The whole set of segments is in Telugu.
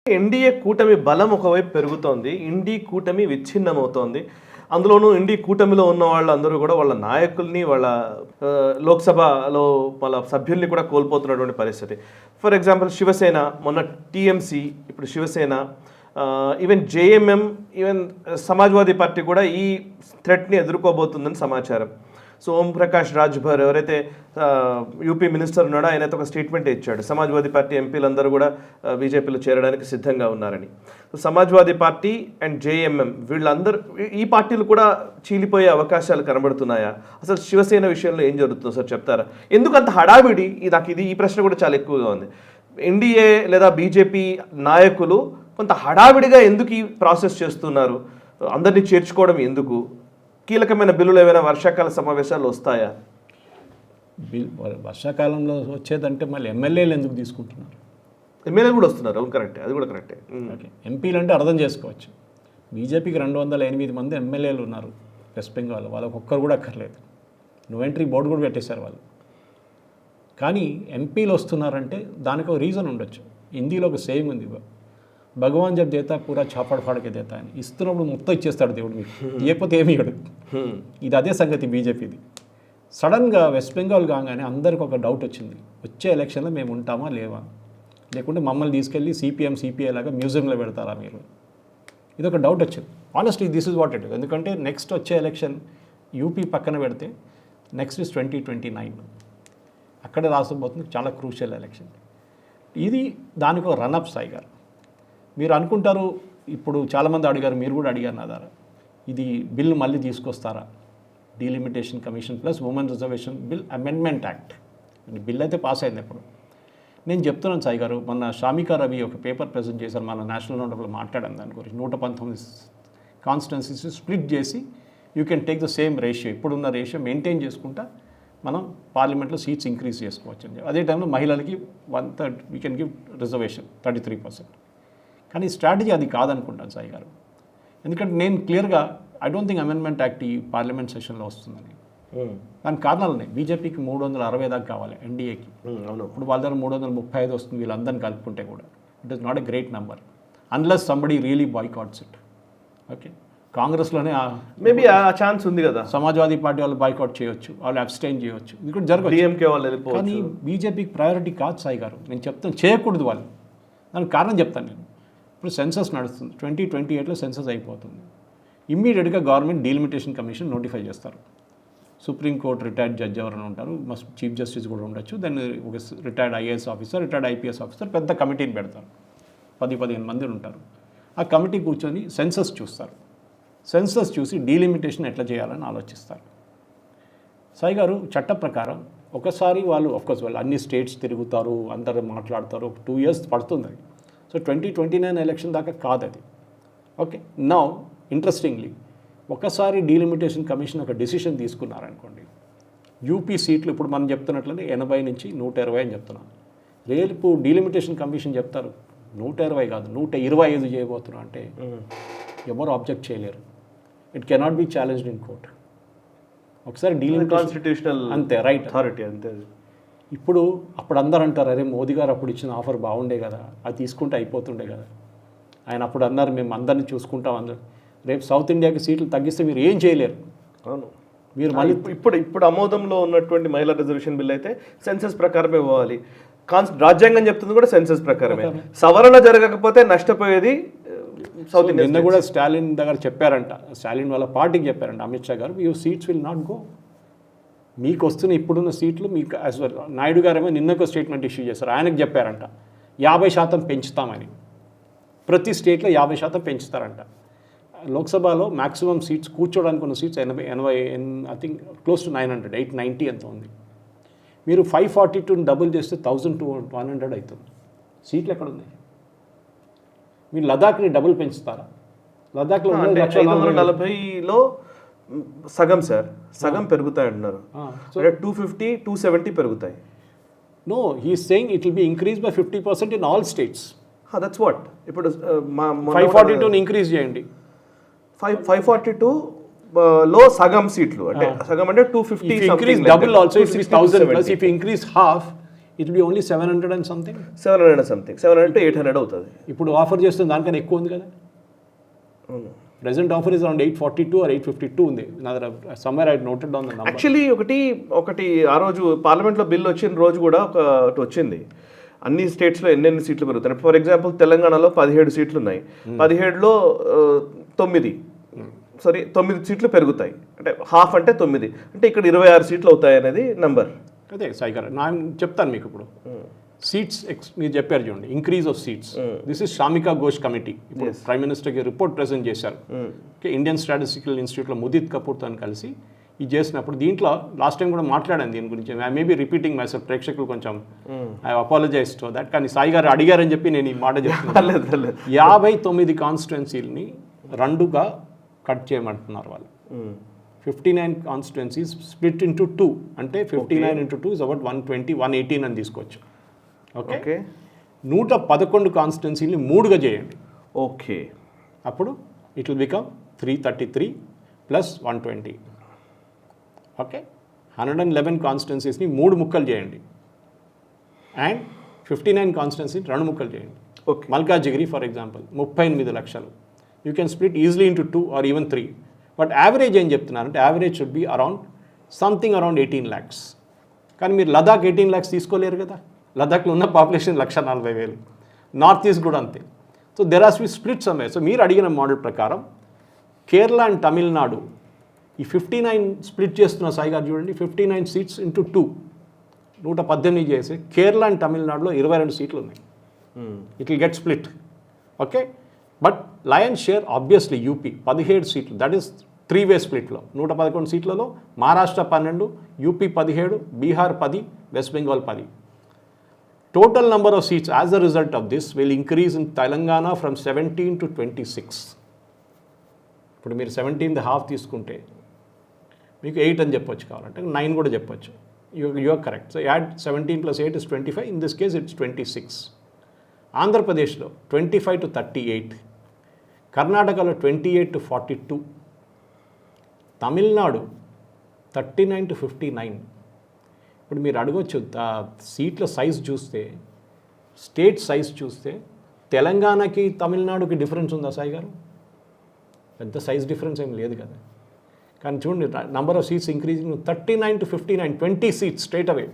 ఎన్డీఏ కూటమి బలం ఒకవైపు పెరుగుతోంది, ఇండి కూటమి విచ్ఛిన్నమవుతోంది. అందులోనూ ఇండి కూటమిలో ఉన్న వాళ్ళందరూ కూడా వాళ్ళ నాయకుల్ని, వాళ్ళ లోక్సభలో వాళ్ళ సభ్యుల్ని కూడా కోల్పోతున్నటువంటి పరిస్థితి. ఫర్ ఎగ్జాంపుల్ శివసేన, మొన్న టీఎంసీ, ఇప్పుడు Shiv Sena, even JMM, even Samajwadi party కూడా ఈ థ్రెట్ని ఎదుర్కోబోతుందని సమాచారం. సో ఓం ప్రకాష్ రాజ్భర్ ఎవరైతే యూపీ మినిస్టర్ ఉన్నాడో ఆయన అయితే ఒక స్టేట్మెంట్ ఇచ్చాడు, సమాజ్వాదీ పార్టీ ఎంపీలందరూ కూడా బీజేపీలో చేరడానికి సిద్ధంగా ఉన్నారని. So Samajwadi party and JMM వీళ్ళందరూ, ఈ పార్టీలు కూడా చీలిపోయే అవకాశాలు కనబడుతున్నాయా? అసలు శివసేన విషయంలో ఏం జరుగుతుందో సార్ చెప్తారా? ఎందుకంత హడావిడి? నాకు ఈ ప్రశ్న కూడా చాలా ఎక్కువగా ఉంది. ఎన్డీఏ లేదా బీజేపీ నాయకులు కొంత హడావిడిగా ఎందుకు ఈ ప్రాసెస్ చేస్తున్నారు? అందరినీ చేర్చుకోవడం ఎందుకు? కీలకమైన బిల్లులు ఏమైనా వర్షాకాల సమావేశాలు వస్తాయా? వర్షాకాలంలో వచ్చేదంటే మళ్ళీ ఎమ్మెల్యేలు ఎందుకు తీసుకుంటున్నారు? ఎమ్మెల్యేలు కూడా వస్తున్నారు, అవును కరెక్టే, అది కూడా కరెక్టే. ఓకే, ఎంపీలు అంటే అర్థం చేసుకోవచ్చు. బీజేపీకి 208 మంది ఎమ్మెల్యేలు ఉన్నారు వెస్ట్ బెంగాల్, వాళ్ళకి ఒక్కరు కూడా అక్కర్లేదు. ఎంట్రీ బోర్డు కూడా పెట్టేశారు వాళ్ళు. కానీ ఎంపీలు వస్తున్నారంటే దానికి ఒక రీజన్ ఉండొచ్చు. హిందీలో ఒక సేమ్ ఉంది, భగవాన్ జబ్ దేతా పూరా చాపడ్ ఫాడకే దేతా అని. ఇస్తున్నప్పుడు మొత్తం ఇచ్చేస్తాడు దేవుడు మీకు, ఇవ్వకపోతే ఏమి ఇవ్వడు. ఇది అదే సంగతి బీజేపీది. సడన్గా వెస్ట్ బెంగాల్ కాగానే అందరికి ఒక డౌట్ వచ్చింది, వచ్చే ఎలక్షన్లో మేము ఉంటామా లేవా, లేకుంటే మమ్మల్ని తీసుకెళ్ళి సిపిఐ లాగా మ్యూజియంలో పెడతారా మీరు? ఇది ఒక డౌట్ వచ్చింది. Honestly this is what it is. ఎందుకంటే నెక్స్ట్ వచ్చే ఎలక్షన్ యూపీ పక్కన పెడితే నెక్స్ట్ ఇస్ 2029, అక్కడే రాసబోతుంది, చాలా క్రూషియల్ ఎలక్షన్ ఇది. దానికి ఒక రన్అప్ సాయి గారు. మీరు అనుకుంటారు, ఇప్పుడు చాలామంది అడిగారు, మీరు కూడా అడిగారు నా ద్వారా, ఇది బిల్ మళ్ళీ తీసుకొస్తారా? Delimitation commission plus women reservation bill amendment act bill అయితే పాస్ అయింది. ఇప్పుడు నేను చెప్తున్నాను సాయి గారు, మొన్న షామికా రవి ఒక పేపర్ ప్రజెంట్ చేశారు, మన నేషనల్ నోటబుల్ మాట్లాడాను దాని గురించి. 119 కాన్స్టిట్యున్సీస్ స్ప్లిట్ చేసి you can take the same ratio, ఇప్పుడున్న రేషియో మెయింటైన్ చేసుకుంటా మనం పార్లమెంట్లో సీట్స్ ఇంక్రీజ్ చేసుకోవచ్చు అని. అదే టైంలో మహిళలకి 1/3 వీ కెన్ గివ్ రిజర్వేషన్ 33%. కానీ స్ట్రాటజీ అది కాదనుకుంటాను సాయి గారు. ఎందుకంటే నేను క్లియర్గా I don't think amendment act ఈ పార్లమెంట్ సెషన్లో వస్తుందని. దానికి కారణాలు ఉన్నాయి. బీజేపీకి 360 దాకా కావాలి, ఎన్డీఏకి ఇప్పుడు వాళ్ళ దగ్గర 335 వస్తుంది, వీళ్ళందరినీ కలుపుకుంటే కూడా. It is not a great number unless somebody really boycotts it. Okay, కాంగ్రెస్లోనే మేబీ ఆ ఛాన్స్ ఉంది కదా, సమాజ్వాదీ పార్టీ వాళ్ళు బాయ్కాట్ చేయొచ్చు, వాళ్ళు అబ్స్టైన్ చేయొచ్చు, ఇది కూడా జరగదు. డిఎంకే వాళ్ళు వెళ్ళిపోవచ్చు. కానీ బీజేపీకి ప్రయారిటీ కాదు సాయి గారు. నేను చెప్తాను చేయకూడదు వాళ్ళు, దానికి కారణం చెప్తాను నేను. ఇప్పుడు సెన్సస్ నడుస్తుంది, 2028లో సెన్సస్ అయిపోతుంది. ఇమ్మీడియట్గా గవర్నమెంట్ డీలిమిటేషన్ కమిషన్ నోటిఫై చేస్తారు. సుప్రీంకోర్టు రిటైర్డ్ జడ్జ్ ఎవరైనా ఉంటారు, మస్ట్ చీఫ్ జస్టిస్ కూడా ఉండొచ్చు, దాన్ని ఒక retired IAS officer, retired IPS officer, పెద్ద కమిటీని పెడతారు, 10-15 మంది ఉంటారు. ఆ కమిటీ కూర్చొని సెన్సస్ చూస్తారు. సెన్సస్ చూసి డీలిమిటేషన్ ఎట్లా చేయాలని ఆలోచిస్తారు. సాయి గారు, చట్ట ప్రకారం ఒకసారి వాళ్ళు ఆఫ్కోర్స్ వాళ్ళు అన్ని స్టేట్స్ తిరుగుతారు, అందరూ మాట్లాడతారు, 2 years పడుతుంది. సో 2029 ఎలక్షన్ దాకా కాదు అది. ఓకే, నౌ ఇంట్రెస్టింగ్లీ ఒకసారి డీలిమిటేషన్ కమిషన్ ఒక డెసిషన్ తీసుకున్నారనుకోండి, యూపీ సీట్లు ఇప్పుడు మనం చెప్తున్నట్లనే 80 నుంచి 120 అని చెప్తున్నాం. రేపు డీలిమిటేషన్ కమిషన్ చెప్తారు 120 కాదు 125 చేయబోతున్నాం అంటే ఎవరు ఆబ్జెక్ట్ చేయలేరు. It cannot be challenged in court. ఒకసారి కాన్స్టిట్యూషనల్ అంతే, రైట్ అథారిటీ అంతే. ఇప్పుడు అప్పుడు అందరు అంటారు, అరే మోదీ గారు అప్పుడు ఇచ్చిన ఆఫర్ బాగుండే కదా, అది తీసుకుంటే అయిపోతుండే కదా. ఆయన అప్పుడు అన్నారు మేము అందరినీ చూసుకుంటాం అందరు. రేపు సౌత్ ఇండియాకి సీట్లు తగ్గిస్తే మీరు ఏం చేయలేరు. అవును, మీరు మళ్ళీ ఇప్పుడు ఆమోదంలో ఉన్నటువంటి మహిళా రిజర్వేషన్ బిల్ అయితే సెన్సస్ ప్రకారమే పోవాలి. రాజ్యాంగం చెప్తుంది కూడా సెన్సస్ ప్రకారమే. సవరణ జరగకపోతే నష్టపోయేది సౌత్ ఇండియా. నిన్న కూడా స్టాలిన్ దగ్గర చెప్పారంట, స్టాలిన్ వాళ్ళ పార్టీకి చెప్పారంట అమిత్ షా గారు, you seats will not go. మీకు వస్తున్న ఇప్పుడున్న సీట్లు మీకు యాజ్ వెల్. నాయుడు గారేమో నిన్నొక స్టేట్మెంట్ ఇష్యూ చేశారు, ఆయనకు చెప్పారంట 50% పెంచుతామని. ప్రతి స్టేట్లో 50% పెంచుతారంట. లోక్సభలో మ్యాక్సిమం సీట్స్ కూర్చోడానికి ఉన్న seats 80 I think close to 900, 890 ఎంత ఉంది. మీరు 542 డబుల్ చేస్తే 1200 అవుతుంది. సీట్లు ఎక్కడ ఉన్నాయి? మీరు లదాఖ్ని డబుల్ పెంచుతారా? లదాఖ్లో 540లో సగం సార్, సగం పెరుగుతాయి అంటున్నారు. 250, 270 పెరుగుతాయి. No, he's saying it will be increase by 50% in all states. That's what. ఇప్పుడు 542 ఇంక్రీజ్ చేయండి. 542 లో సగం సీట్లు అంటే సగం అంటే 250. Increase double also it is 1000 plus. If increase half it will B only 700 and something. 700 something, 700 to 800 అవుతుంది. ఇప్పుడు ఆఫర్ చేస్తుంది దానికన్నా ఎక్కువ ఉంది కదా. Present offer is around 842 or 852 ఉంది. నా దగ్గర somewhere I noted down the number. Actually ఒకటి ఆ రోజు పార్లమెంట్లో బిల్ వచ్చిన రోజు కూడా ఒకటి వచ్చింది, అన్ని స్టేట్స్లో ఎన్నెన్ని సీట్లు పెరుగుతాయి. ఫర్ ఎగ్జాంపుల్ తెలంగాణలో 17 సీట్లు ఉన్నాయి, 17లో 9 సీట్లు పెరుగుతాయి, అంటే హాఫ్ అంటే 9, అంటే ఇక్కడ 26 సీట్లు అవుతాయి అనేది నంబర్. అదే సాయి గారు నా చెప్తాను మీకు ఇప్పుడు. సీట్స్ మీరు చెప్పారు చూడండి, increase of seats. This is Shamika Ghosh committee ఇప్పుడు ప్రైమ్ మినిస్టర్కి రిపోర్ట్ ప్రెజెంట్ చేశారు. ఇండియన్ స్టాటిస్టికల్ ఇన్స్టిట్యూట్లో ముదిత్ కపూర్తో కలిసి ఇది చేసినప్పుడు దీంట్లో లాస్ట్ టైం కూడా మాట్లాడాను దీని గురించి. I maybe repeating my self, ప్రేక్షకులు కొంచెం ఐ అపాలజైజ్ టు దట్. కానీ సాయి గారు అడిగారని చెప్పి నేను ఈ మాట చెప్తున్నాను. 59 కాన్స్టిట్యున్సీలని 2గా కట్ చేయమంటున్నారు వాళ్ళు. 59 కాన్స్టిట్యున్సీస్ స్ప్లిట్ ఇంటూ 2, అంటే 59 into 2 is about 120, 118 అని తీసుకోవచ్చు. ఓకే, 111 కాన్స్టిట్యున్సీని 3గా చేయండి. ఓకే, అప్పుడు ఇట్ విల్ బికమ్ 333 + 120. ఓకే, 111 కాన్స్టిట్యున్సీస్ని 3 ముక్కలు చేయండి అండ్ 59 కాన్స్టిట్యున్సీని 2 ముక్కలు చేయండి. ఓకే, మల్కాజిగిరి ఫర్ ఎగ్జాంపుల్ 38 లక్షలు. You can split easily into 2 or even 3. But average ఏం చెప్తున్నారంటే average should be something around 18 lakhs. కానీ మీరు లదాఖ్ 18 lakhs తీసుకోలేరు కదా. లదాఖ్లో ఉన్న పాపులేషన్ 140,000. నార్త్ ఈస్ట్ కూడా అంతే. So there are split somewhere. సో మీరు అడిగిన మోడల్ ప్రకారం కేరళ అండ్ తమిళనాడు ఈ 59 స్ప్లిట్ చేస్తున్న సాయి గారు చూడండి, 59 సీట్స్ ఇంటూ 2, 118 చేసి కేరళ అండ్ తమిళనాడులో 22 సీట్లు ఉన్నాయి. It will get split. Okay, but lion share obviously UP 17 సీట్లు, దట్ ఈస్ 3-way స్ప్లిట్లో. 111 సీట్లలో Maharashtra 12, UP 17, Bihar 10, west Bengal 10. Total number of seats as a result of this will increase in Telangana from 17 to 26. ఇప్పుడు మీరు 17.5 తీసుకుంటే మీకు 8 అని చెప్పొచ్చు, కావాలంటే 9 కూడా చెప్పొచ్చు. You are correct. So add 17 + 8 is 25. In this case it's 26. ఆంధ్రప్రదేశ్లో 25 to 38, కర్ణాటకలో 28 to 42, తమిళనాడు 39 to 59. ఇప్పుడు మీరు అడగొచ్చు సీట్ల సైజ్ చూస్తే, స్టేట్ సైజ్ చూస్తే తెలంగాణకి తమిళనాడుకి డిఫరెన్స్ ఉందా సాయి గారు? పెద్ద సైజ్ డిఫరెన్స్ ఏం లేదు కదా. కానీ చూడండి, number of seats increasing 39 to 59, 20 seats straight away.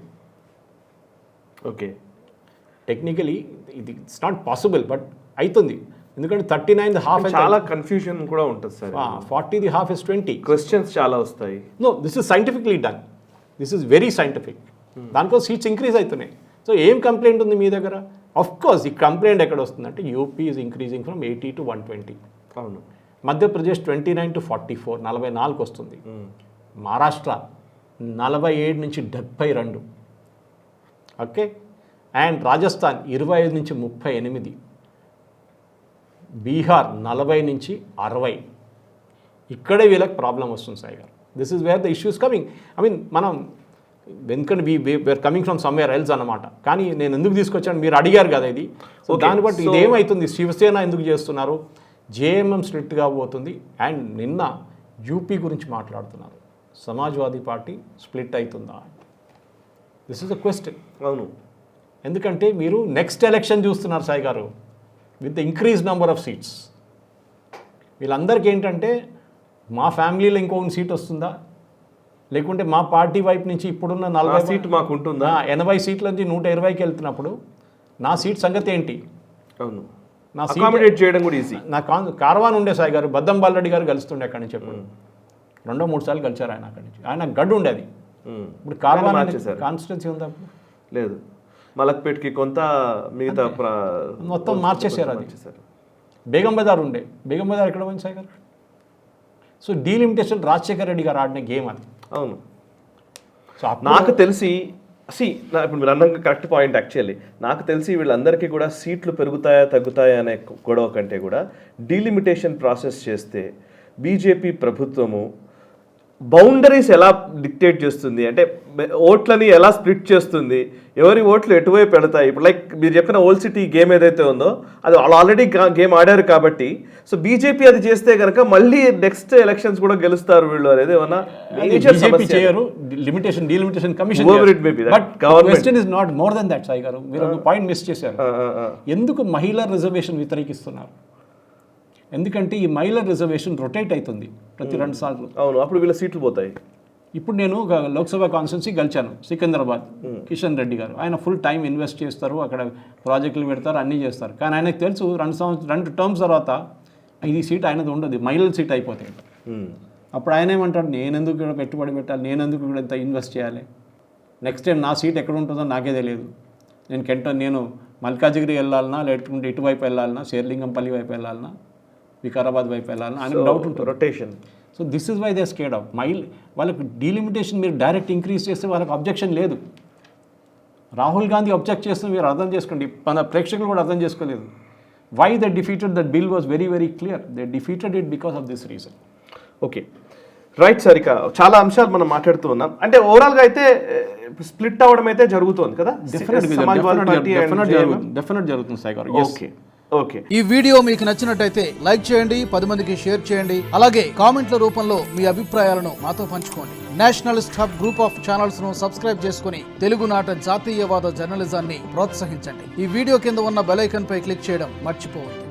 Okay, technically ఇది ఇట్స్ నాట్ పాసిబుల్, బట్ అవుతుంది. ఎందుకంటే 39.5 చాలా కన్ఫ్యూజన్ కూడా ఉంటుంది సార్. 40.5 is 20. క్వశ్చన్స్ చాలా వస్తాయి. No, this is scientifically done. This is very scientific. దానికోసం సీట్స్ ఇంక్రీజ్ అవుతున్నాయి. సో ఏం కంప్లైంట్ ఉంది మీ దగ్గర? ఆఫ్ కోర్స్ ఈ కంప్లైంట్ ఎక్కడ వస్తుందంటే UP is increasing from 80 to 120. అవును, మధ్యప్రదేశ్ 29 to 44, 44 వస్తుంది. మహారాష్ట్ర 47 నుంచి 72. ఓకే, అండ్ రాజస్థాన్ 25 నుంచి 38, బీహార్ 40 నుంచి 60. ఇక్కడే వీళ్ళకి ప్రాబ్లం వస్తుంది Sai garu. This is where the issues coming. I mean మనం ఎందుకంటే we're coming from somewhere else అన్నమాట. కానీ నేను ఎందుకు తీసుకొచ్చాను, మీరు అడిగారు కదా ఇది. సో దాన్ని బట్టి ఇదేమవుతుంది, శివసేన ఎందుకు చేస్తున్నారు, జేఎంఎం స్ట్రిక్ట్గా పోతుంది. అండ్ నిన్న యూపీ గురించి మాట్లాడుతున్నారు, సమాజ్వాదీ పార్టీ స్ప్లిట్ అవుతుందా? This is the question. అవును, ఎందుకంటే మీరు నెక్స్ట్ ఎలక్షన్ చూస్తున్నారు సాయి గారు, with the increase number of seats. వీళ్ళందరికీ ఏంటంటే మా ఫ్యామిలీలో ఇంకొక సీట్ వస్తుందా, లేకుంటే మా పార్టీ వైపు నుంచి ఇప్పుడున్న 40 సీట్ మాకు ఉంటుందా, 80 సీట్ల నుంచి 120కి వెళ్తున్నప్పుడు నా సీట్ సంగతి ఏంటి? అవును, నా అకామిడేట్ చేయడం కూడా ఈజీ. నా కార్వాన్ ఉండే సాయి గారు, బద్దం బాలరెడ్డి గారు కలుస్తుండే అక్కడి నుంచి. ఎప్పుడు 2-3 సార్లు కలిశారు ఆయన అక్కడి నుంచి. ఆయన గడ్డు ఉండేది. ఇప్పుడు కార్వాన్ కాన్స్టిట్యున్సీ ఉందా? లేదు, మలక్పేట్కి కొంత, మిగతా మొత్తం మార్చేశారు. అది బేగం బజార్ ఉండే, బేగం బజార్ ఎక్కడ పోయింది సాయి గారు? సో డీలిమిటేషన్ రాజశేఖర్ రెడ్డి గారు ఆడిన గేమ్ అది. అవును, సో నాకు తెలిసి ఇప్పుడు మీరు అన్న కరెక్ట్ పాయింట్. యాక్చువల్లీ నాకు తెలిసి వీళ్ళందరికీ కూడా సీట్లు పెరుగుతాయా తగ్గుతాయా అనే గొడవ కంటే కూడా డీలిమిటేషన్ ప్రాసెస్ చేస్తే బీజేపీ ప్రభుత్వము బౌండరీస్ ఎలా డిక్టేట్ చేస్తుంది, అంటే ఓట్లని ఎలా స్ప్లిట్ చేస్తుంది, ఎవరి ఓట్లు ఎటువైపు పెడతాయి? ఇప్పుడు లైక్ మీరు చెప్పిన ఓల్డ్ సిటీ గేమ్ ఏదైతే ఉందో అది వాళ్ళు ఆల్రెడీ గేమ్ ఆడారు కాబట్టి, సో బీజేపీ అది చేస్తే కనుక మళ్ళీ నెక్స్ట్ ఎలక్షన్స్ కూడా గెలుస్తారు వీళ్ళు అనేది ఏమన్నా బీజేపీ చేయరు, delimitation commission. But question is not more than that. Sai గారు, మీరు ఒక పాయింట్ మిస్ చేశారు. ఎందుకు మహిళా రిజర్వేషన్ వ్యతిరేకిస్తున్నారు? ఎందుకంటే ఈ మహిళా రిజర్వేషన్ రొటేట్ అవుతుంది ప్రతి 2 సార్లు. అవును, అప్పుడు వీళ్ళ సీట్లు పోతాయి. ఇప్పుడు నేను ఒక లోక్సభ కాన్స్టిట్యున్సీ గెలిచాను, సికింద్రాబాద్. కిషన్ రెడ్డి గారు ఆయన ఫుల్ టైం ఇన్వెస్ట్ చేస్తారు, అక్కడ ప్రాజెక్టులు పెడతారు, అన్నీ చేస్తారు. కానీ ఆయనకు తెలుసు 2 టర్మ్స్ తర్వాత ఇది సీట్ ఆయనది ఉండదు, మహిళల సీట్ అయిపోతాయి. అప్పుడు ఆయన ఏమంటాడు, నేనెందుకు ఇక్కడ పెట్టుబడి పెట్టాలి, నేనెందుకు ఇక్కడ ఇంత ఇన్వెస్ట్ చేయాలి, నెక్స్ట్ టైం నా సీట్ ఎక్కడ ఉంటుందో నాకే తెలియదు, నేను మల్కాజిగిరి వెళ్ళాలన్నా, లేకుంటే ఇటువైపు వెళ్ళాలన్నా, శేర్లింగంపల్లి వైపు వెళ్ళాలన్నా, వికారాబాద్ వైపు వెళ్ళాలన్నా ఆయనకు డౌట్ ఉంటుంది. Rotation. So this is why they scared of వాళ్ళకి డీలిమిటేషన్ మీరు డైరెక్ట్ ఇంక్రీజ్ చేస్తే వాళ్ళకి అబ్జెక్షన్ లేదు. రాహుల్ గాంధీ అబ్జెక్ట్ చేస్తే మీరు అర్థం చేసుకోండి, మన ప్రేక్షకులు కూడా అర్థం చేసుకోలేదు. Why they defeated that bill was very very clear. They defeated it because of this reason. Okay, right sir. ఇక చాలా అంశాలు మనం మాట్లాడుతూ ఉన్నాం. అంటే ఓవరాల్గా అయితే స్ప్లిట్ అవ్వడం అయితే జరుగుతుంది కదా, డెఫినెట్ జరుగుతుంది సాయి గారు. Okay okay. ఈ వీడియో మీకు నచ్చినట్టయితే లైక్ చేయండి, 10 మందికి షేర్ చేయండి. అలాగే కామెంట్ల రూపంలో మీ అభిప్రాయాలను మాతో పంచుకోండి. Nationalist hub group of channels ను సబ్స్క్రైబ్ చేసుకుని తెలుగునాట జాతీయవాద జర్నలిజాన్ని ప్రోత్సహించండి. ఈ వీడియో కింద ఉన్న బెల్ ఐకాన్ పై క్లిక్ చేయడం మర్చిపోవద్దు.